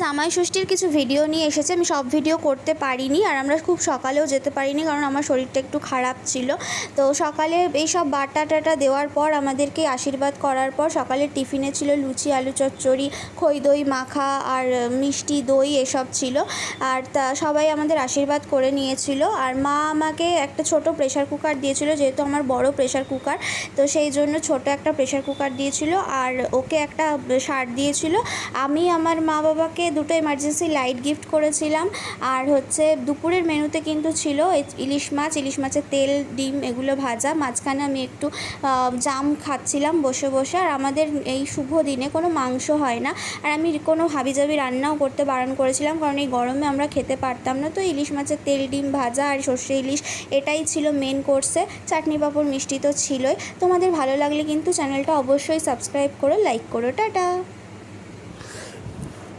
জামাই ষষ্ঠীর কিছু ভিডিও নিয়ে এসেছে। আমি সব ভিডিও করতে পারিনি, আর আমরা খুব সকালেও যেতে পারিনি কারণ আমার শরীরটা একটু খারাপ ছিল। তো সকালে এইসব বাটা টাটা দেওয়ার পর, আমাদেরকে আশীর্বাদ করার পর, সকালের টিফিনে ছিল লুচি, আলু চচ্চড়ি, খই দই মাখা আর মিষ্টি দই এসব ছিল। আর তা সবাই আমাদের আশীর্বাদ করে নিয়েছিল। আর মা আমাকে একটা ছোট প্রেশার কুকার দিয়েছিল, যেহেতু আমার বড় প্রেশার কুকার, তো সেই জন্য ছোট একটা প্রেশার কুকার দিয়েছিল। আর ওকে একটা শার্ট দিয়েছিল। আমি আমার মা বাবাকে দুটো এমার্জেন্সি লাইট গিফট করেছিলাম। আর দুপুরের মেনুতে কিন্তু ছিল ইলিশ মাছের তেল, ডিম এগুলো ভাজা। মাঝখানে আমি একটু জাম খাচ্ছিলাম বসে বসে। আর আমাদের এই শুভ দিনে কোনো মাংস হয় না, আর আমি কোনো হাবিজাবি রান্নাও করতে বারণ করেছিলাম, কারণ এই গরমে আমরা খেতে পারতাম না। তো ইলিশ মাছের তেল, ডিম ভাজা আর সর্ষে ইলিশ, এটাই ছিল মেন কোর্সে। চাটনি পাঁপড় মিষ্টি তো ছিলই। তোমাদের ভালো লাগলে কিন্তু চ্যানেলটা অবশ্যই সাবস্ক্রাইব করো, লাইক করো। টাটা।